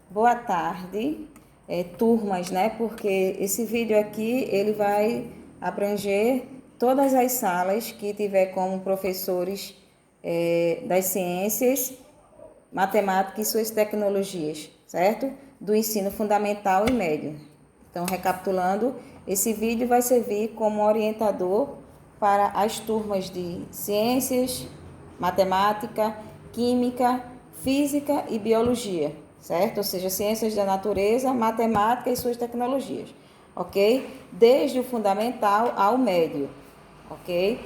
Boa tarde, turmas, né? Porque esse vídeo aqui, ele vai abranger todas as salas que tiver como professores das ciências, matemática e suas tecnologias, certo? Do ensino fundamental e médio. Então, recapitulando, esse vídeo vai servir como orientador para as turmas de ciências, matemática, química, física e biologia, certo? Ou seja, ciências da natureza, matemática e suas tecnologias, ok? Desde o fundamental ao médio, ok?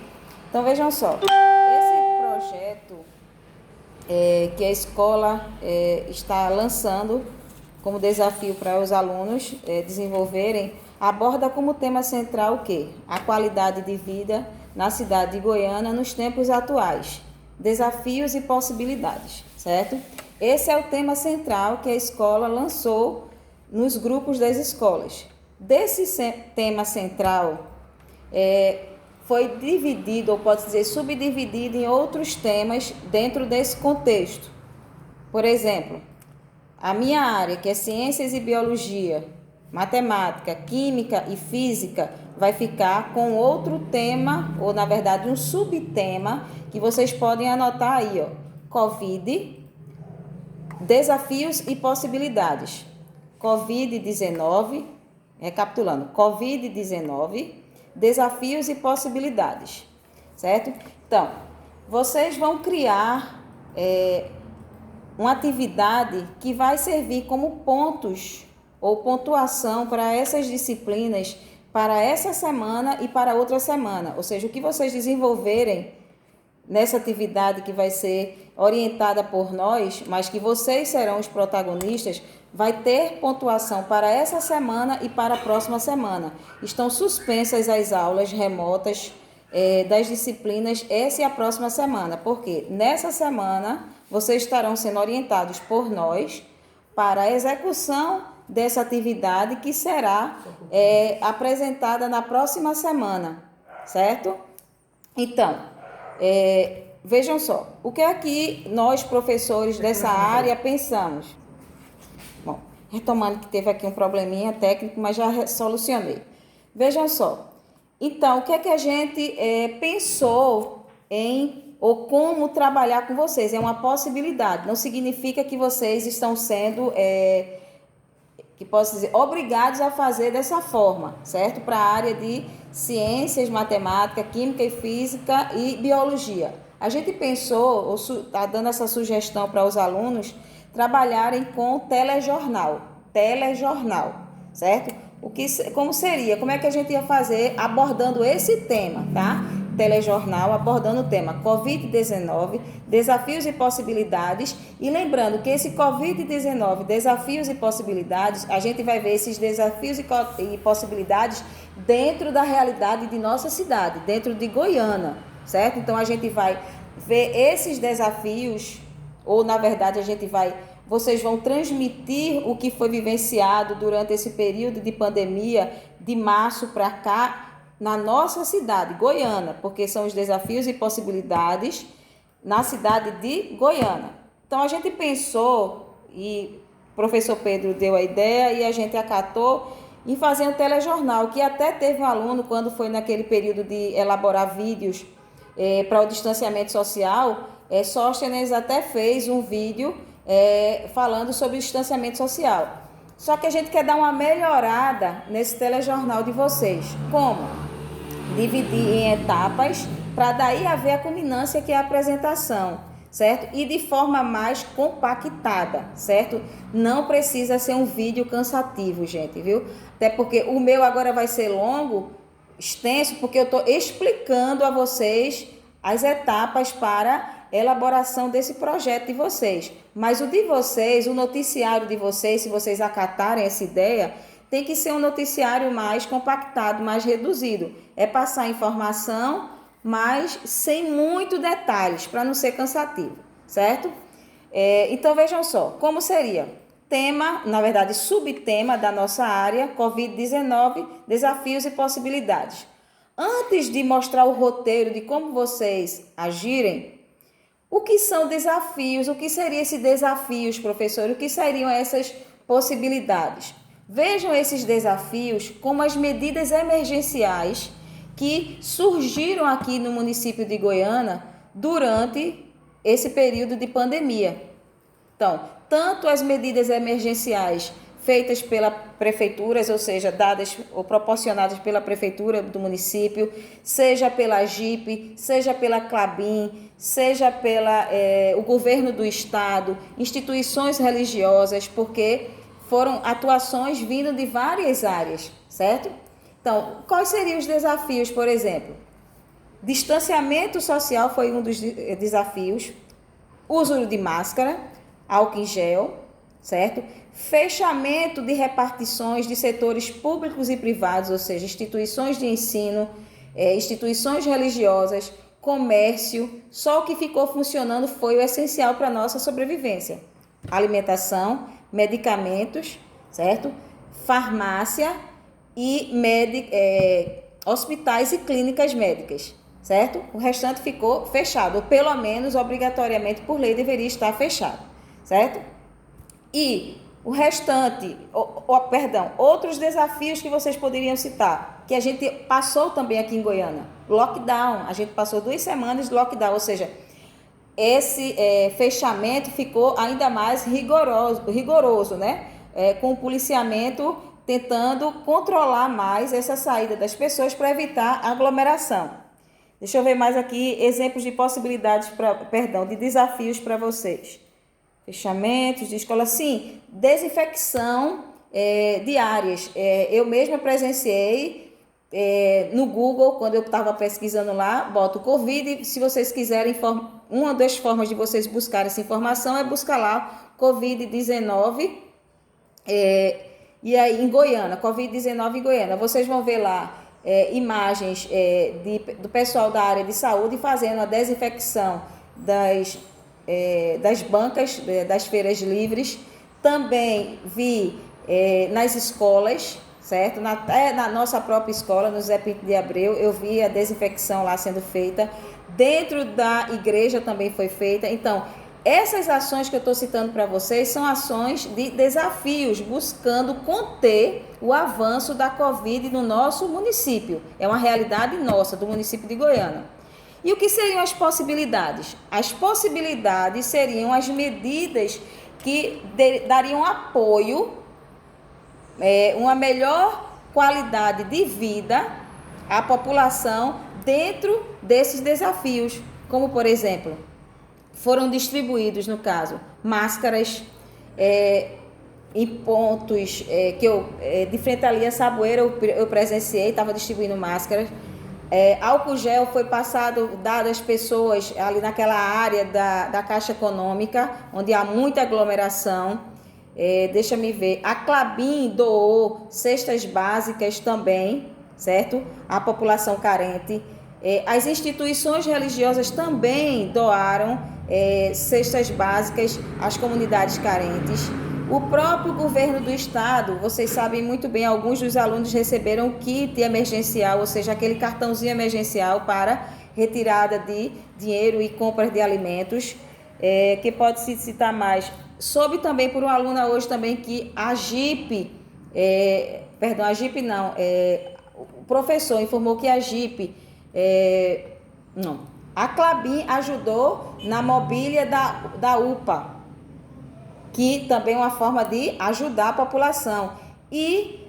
Então, vejam só, esse projeto que a escola está lançando como desafio para os alunos desenvolverem, aborda como tema central o quê? A qualidade de vida na cidade de Goiânia nos tempos atuais, desafios e possibilidades, certo? Esse é o tema central que a escola lançou nos grupos das escolas. Desse tema central, foi dividido, ou pode dizer, subdividido em outros temas dentro desse contexto. Por exemplo, a minha área, que é ciências e biologia, matemática, química e física, vai ficar com outro tema, ou na verdade um subtema, que vocês podem anotar aí, ó. Covid, desafios e possibilidades. Covid-19, recapitulando, Covid-19, desafios e possibilidades, certo? Então, vocês vão criar uma atividade que vai servir como pontos ou pontuação para essas disciplinas para essa semana e para outra semana. Ou seja, o que vocês desenvolverem nessa atividade que vai ser orientada por nós, mas que vocês serão os protagonistas, vai ter pontuação para essa semana e para a próxima semana. Estão suspensas as aulas remotas das disciplinas essa e a próxima semana, porque nessa semana vocês estarão sendo orientados por nós para a execução dessa atividade que será apresentada na próxima semana, certo? Então, vejam só, o que é que nós, professores dessa área, pensamos? Bom, retomando que teve aqui um probleminha técnico, mas já solucionei. Vejam só, então, o que é que a gente pensou em, ou como trabalhar com vocês? É uma possibilidade, não significa que vocês estão sendo que posso dizer, obrigados a fazer dessa forma, certo? Para a área de ciências, matemática, química e física e biologia. A gente pensou, ou está dando essa sugestão para os alunos, trabalharem com telejornal, certo? Como seria? Como é que a gente ia fazer abordando esse tema, tá? Telejornal abordando o tema Covid-19, desafios e possibilidades. E lembrando que esse Covid-19, desafios e possibilidades, a gente vai ver esses desafios e possibilidades dentro da realidade de nossa cidade, dentro de Goiânia, certo? Então a gente vai ver esses desafios, ou na verdade vocês vão transmitir o que foi vivenciado durante esse período de pandemia, de março para cá, na nossa cidade, Goiânia, porque são os desafios e possibilidades na cidade de Goiânia. Então, a gente pensou, e o professor Pedro deu a ideia, e a gente acatou em fazer um telejornal, que até teve um aluno, quando foi naquele período de elaborar vídeos para o distanciamento social, Sóstenes até fez um vídeo falando sobre o distanciamento social. Só que a gente quer dar uma melhorada nesse telejornal de vocês. Como? Dividir em etapas, para daí haver a culminância, que é a apresentação, certo? E de forma mais compactada, certo? Não precisa ser um vídeo cansativo, gente, viu? Até porque o meu agora vai ser longo, extenso, porque eu estou explicando a vocês as etapas para elaboração desse projeto de vocês. Mas o de vocês, o noticiário de vocês, se vocês acatarem essa ideia, tem que ser um noticiário mais compactado, mais reduzido. É passar informação, mas sem muito detalhes, para não ser cansativo, certo? Então, vejam só, como seria? Tema, na verdade, subtema da nossa área, Covid-19, desafios e possibilidades. Antes de mostrar o roteiro de como vocês agirem, o que são desafios? O que seriam esses desafios, professor? O que seriam essas possibilidades. Vejam esses desafios como as medidas emergenciais que surgiram aqui no município de Goiânia durante esse período de pandemia. Então, tanto as medidas emergenciais feitas pelas prefeituras, ou seja, dadas ou proporcionadas pela prefeitura do município, seja pela AGIP, seja pela Klabin, seja pela o governo do estado, instituições religiosas, porque foram atuações vindo de várias áreas, certo? Então, quais seriam os desafios, por exemplo? Distanciamento social foi um dos desafios, uso de máscara, álcool em gel, certo? Fechamento de repartições de setores públicos e privados, ou seja, instituições de ensino, instituições religiosas, comércio. Só o que ficou funcionando foi o essencial para a nossa sobrevivência. Alimentação, medicamentos, certo? Farmácia e hospitais e clínicas médicas, certo? O restante ficou fechado, ou pelo menos, obrigatoriamente, por lei, deveria estar fechado, certo? E o restante, outros desafios que vocês poderiam citar, que a gente passou também aqui em Goiânia. Lockdown, a gente passou 2 semanas de lockdown, ou seja, esse fechamento ficou ainda mais rigoroso, né? Com o policiamento tentando controlar mais essa saída das pessoas para evitar aglomeração. Deixa eu ver mais aqui exemplos de possibilidades, de desafios para vocês. Fechamentos de escola, sim, desinfecção de áreas. Eu mesma presenciei no Google, quando eu estava pesquisando lá, boto Covid, se vocês quiserem, uma das formas de vocês buscarem essa informação é buscar lá Covid-19, e aí em Goiânia, Covid-19 em Goiânia, vocês vão ver lá imagens do pessoal da área de saúde fazendo a desinfecção das bancas, das feiras livres. Também vi nas escolas, certo? Na nossa própria escola, no Zé Pinto de Abreu, eu vi a desinfecção lá sendo feita. Dentro da igreja também foi feita. Então, essas ações que eu estou citando para vocês são ações de desafios, buscando conter o avanço da Covid no nosso município. É uma realidade nossa, do município de Goiânia. E o que seriam as possibilidades? As possibilidades seriam as medidas que dariam apoio, uma melhor qualidade de vida à população dentro desses desafios. Como, por exemplo, foram distribuídos, no caso, máscaras em pontos que eu, de frente ali a Saboeira, eu presenciei, estava distribuindo máscaras. Álcool gel foi dado às pessoas ali naquela área da Caixa Econômica, onde há muita aglomeração. Deixa me ver, a Klabin doou cestas básicas também, certo? À população carente. As instituições religiosas também doaram cestas básicas às comunidades carentes. O próprio governo do estado, vocês sabem muito bem, alguns dos alunos receberam o kit emergencial, ou seja, aquele cartãozinho emergencial para retirada de dinheiro e compras de alimentos, que pode se citar mais. Soube também por uma aluna hoje também que a AGIP, o professor informou que a AGIP, a Klabin ajudou na mobília da UPA, que também é uma forma de ajudar a população. E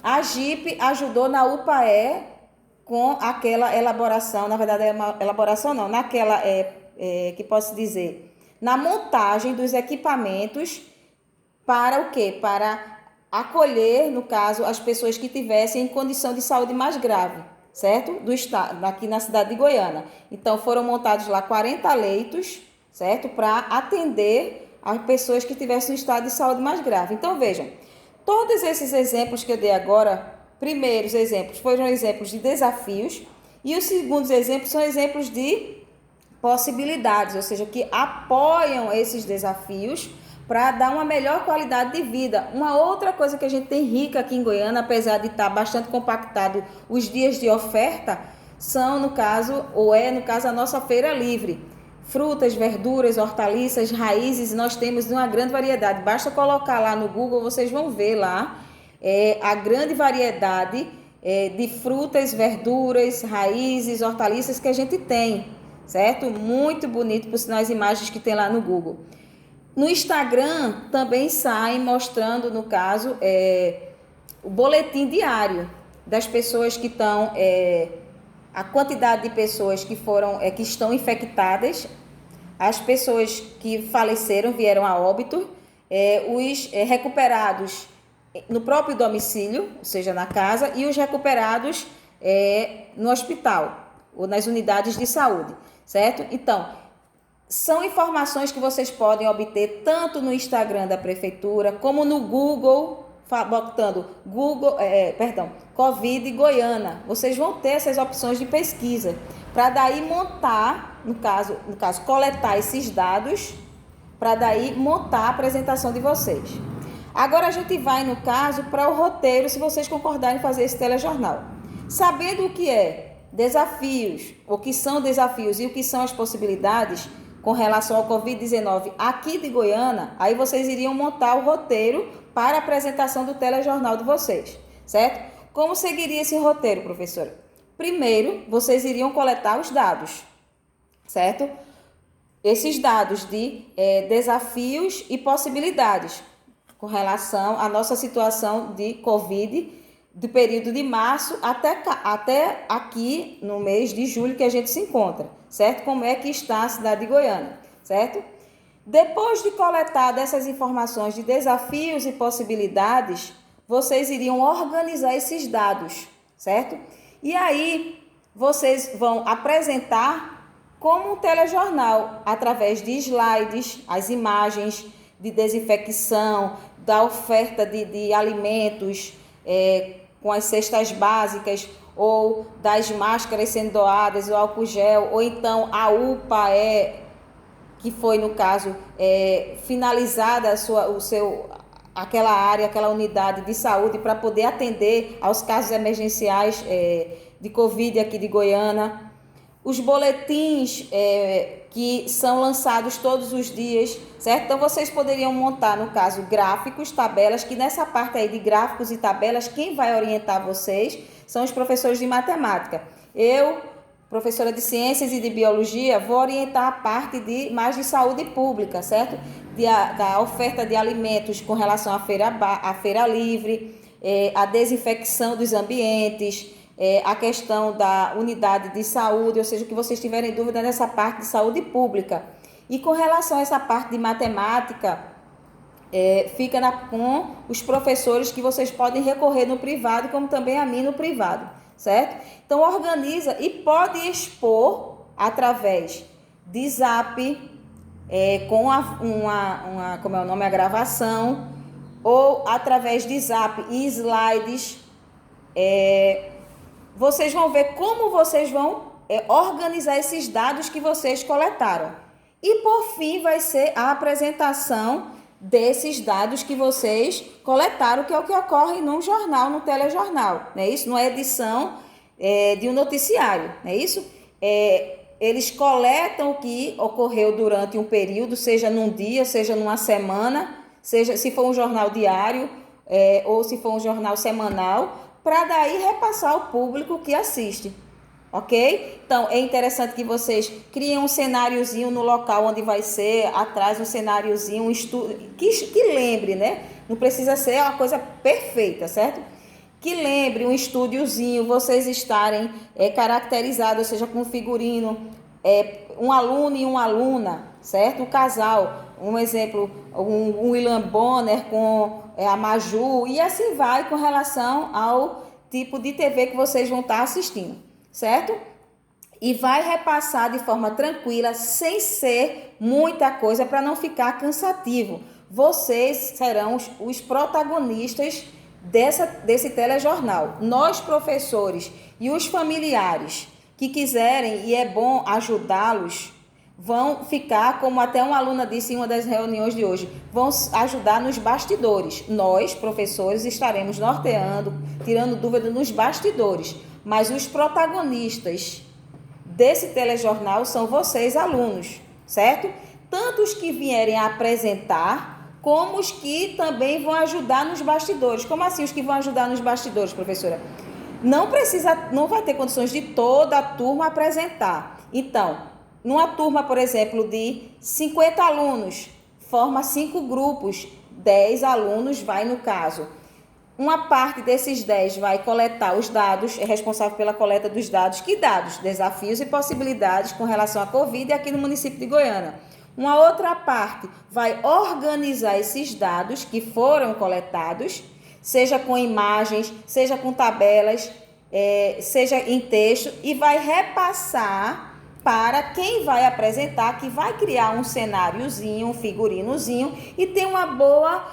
a AGIP ajudou na UPAE com aquela elaboração, na verdade é uma elaboração não, naquela, que posso dizer, na montagem dos equipamentos para o quê? Para acolher, no caso, as pessoas que tivessem em condição de saúde mais grave, certo? Do estado, aqui na cidade de Goiânia. Então foram montados lá 40 leitos, certo? Para atender as pessoas que tivessem um estado de saúde mais grave. Então, vejam, todos esses exemplos que eu dei agora, primeiros exemplos, foram exemplos de desafios, e os segundos exemplos são exemplos de possibilidades, ou seja, que apoiam esses desafios para dar uma melhor qualidade de vida. Uma outra coisa que a gente tem rica aqui em Goiânia, apesar de estar bastante compactado os dias de oferta, são, no caso, a nossa feira livre. frutas, verduras, hortaliças, raízes, nós temos uma grande variedade. Basta colocar lá no Google, vocês vão ver lá a grande variedade de frutas, verduras, raízes, hortaliças que a gente tem, certo? Muito bonito, por sinal, as imagens que tem lá no Google. No Instagram também sai mostrando, no caso, o boletim diário das pessoas que estão, a quantidade de pessoas que foram, que estão infectadas, as pessoas que faleceram, vieram a óbito, os recuperados no próprio domicílio, ou seja, na casa, e os recuperados no hospital ou nas unidades de saúde, certo? Então, são informações que vocês podem obter tanto no Instagram da prefeitura como no Google, botando Covid Goiânia. Vocês vão ter essas opções de pesquisa para daí montar, no caso coletar esses dados para daí montar a apresentação de vocês. Agora a gente vai, no caso, para o roteiro, se vocês concordarem em fazer esse telejornal. Sabendo o que é desafios, o que são desafios e o que são as possibilidades com relação ao Covid-19 aqui de Goiânia, aí vocês iriam montar o roteiro para a apresentação do telejornal de vocês, certo? Como seguiria esse roteiro, professora? Primeiro, vocês iriam coletar os dados, certo? Esses dados de desafios e possibilidades com relação à nossa situação de Covid, do período de março até aqui no mês de julho que a gente se encontra, certo? Como é que está a cidade de Goiânia, certo? Depois de coletar dessas informações de desafios e possibilidades, vocês iriam organizar esses dados, certo? E aí, vocês vão apresentar como um telejornal, através de slides, as imagens de desinfecção, da oferta de alimentos, com as cestas básicas, ou das máscaras sendo doadas, o álcool gel, ou então a UPA que foi, no caso, finalizada aquela área, aquela unidade de saúde para poder atender aos casos emergenciais de Covid aqui de Goiânia. Os boletins que são lançados todos os dias, certo? Então, vocês poderiam montar, no caso, gráficos, tabelas, que nessa parte aí de gráficos e tabelas, quem vai orientar vocês são os professores de matemática. Eu, professora de ciências e de biologia, vou orientar a parte mais de saúde pública, certo? Da oferta de alimentos com relação à feira livre, a desinfecção dos ambientes, a questão da unidade de saúde, ou seja, o que vocês tiverem dúvida nessa parte de saúde pública. E com relação a essa parte de matemática, fica com os professores que vocês podem recorrer no privado, como também a mim no privado, certo? Então, organiza e pode expor através de Zap, com como é o nome, a gravação, ou através de Zap e slides. Vocês vão ver como vocês vão organizar esses dados que vocês coletaram. E, por fim, vai ser a apresentação desses dados que vocês coletaram, que é o que ocorre num jornal, no telejornal, não é isso? Numa edição de um noticiário, não é isso? Eles coletam o que ocorreu durante um período, seja num dia, seja numa semana, seja se for um jornal diário ou se for um jornal semanal, para daí repassar ao público que assiste, ok? Então, é interessante que vocês criem um cenáriozinho no local onde vai ser, atrás um cenáriozinho, um estudo, que lembre, né? Não precisa ser uma coisa perfeita, certo? Que lembre um estúdiozinho, vocês estarem caracterizados, ou seja, com um figurino, um aluno e uma aluna, certo? Um casal, um exemplo, um William Bonner com a Maju, e assim vai com relação ao tipo de TV que vocês vão estar assistindo, certo? E vai repassar de forma tranquila, sem ser muita coisa, para não ficar cansativo. Vocês serão os protagonistas desse telejornal. Nós, professores, e os familiares que quiserem, e é bom ajudá-los, vão ficar, como até uma aluna disse em uma das reuniões de hoje, vão ajudar nos bastidores. Nós, professores, estaremos norteando, tirando dúvida nos bastidores, mas os protagonistas desse telejornal são vocês, alunos, certo? Tanto os que vierem a apresentar, como os que também vão ajudar nos bastidores. Como assim os que vão ajudar nos bastidores, professora? Não vai ter condições de toda a turma apresentar. Então, numa turma, por exemplo, de 50 alunos, forma 5 grupos, 10 alunos vai no caso. Uma parte desses 10 vai coletar os dados, é responsável pela coleta dos dados. Que dados? Desafios e possibilidades com relação à Covid aqui no município de Goiânia. Uma outra parte vai organizar esses dados que foram coletados, seja com imagens, seja com tabelas, seja em texto, e vai repassar para quem vai apresentar, que vai criar um cenáriozinho, um figurinozinho e ter uma boa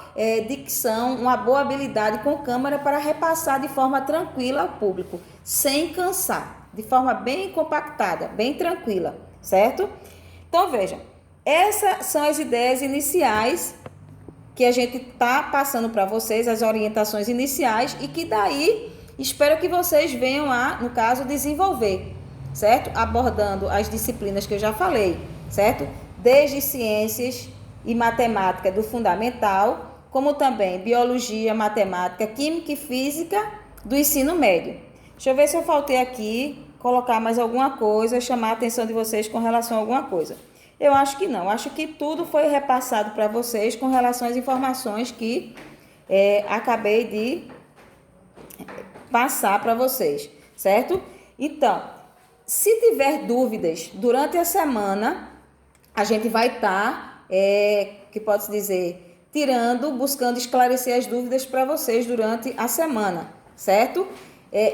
dicção, uma boa habilidade com câmera para repassar de forma tranquila ao público, sem cansar, de forma bem compactada, bem tranquila, certo? Então, vejam, essas são as ideias iniciais que a gente está passando para vocês, as orientações iniciais, e que daí espero que vocês venham a, no caso, desenvolver, certo? Abordando as disciplinas que eu já falei, certo? Desde ciências e matemática do fundamental, como também biologia, matemática, química e física do ensino médio. Deixa eu ver se eu faltei aqui, colocar mais alguma coisa, chamar a atenção de vocês com relação a alguma coisa. Eu acho que não, acho que tudo foi repassado para vocês com relação às informações que acabei de passar para vocês, certo? Então, se tiver dúvidas durante a semana, a gente vai estar, que pode-se dizer, buscando esclarecer as dúvidas para vocês durante a semana, certo?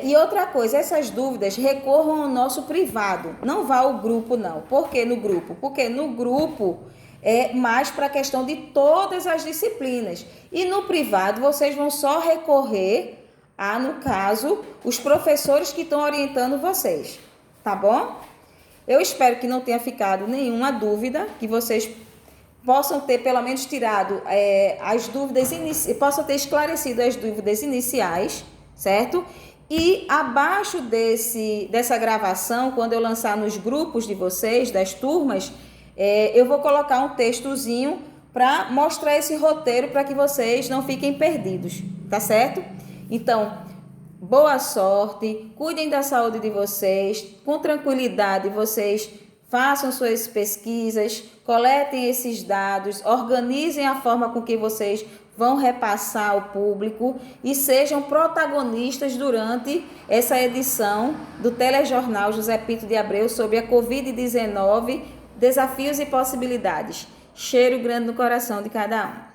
E outra coisa, essas dúvidas recorram ao nosso privado, não vá ao grupo não. Por que no grupo? Porque no grupo é mais para a questão de todas as disciplinas. E no privado vocês vão só recorrer a, no caso, os professores que estão orientando vocês, tá bom? Eu espero que não tenha ficado nenhuma dúvida, que vocês possam ter pelo menos tirado as dúvidas, possam ter esclarecido as dúvidas iniciais, certo? E abaixo dessa gravação, quando eu lançar nos grupos de vocês, das turmas, eu vou colocar um textozinho para mostrar esse roteiro para que vocês não fiquem perdidos, tá certo? Então, boa sorte, cuidem da saúde de vocês, com tranquilidade vocês façam suas pesquisas, coletem esses dados, organizem a forma com que vocês vão repassar ao público e sejam protagonistas durante essa edição do telejornal José Pinto de Abreu sobre a Covid-19, desafios e possibilidades. Cheiro grande no coração de cada um.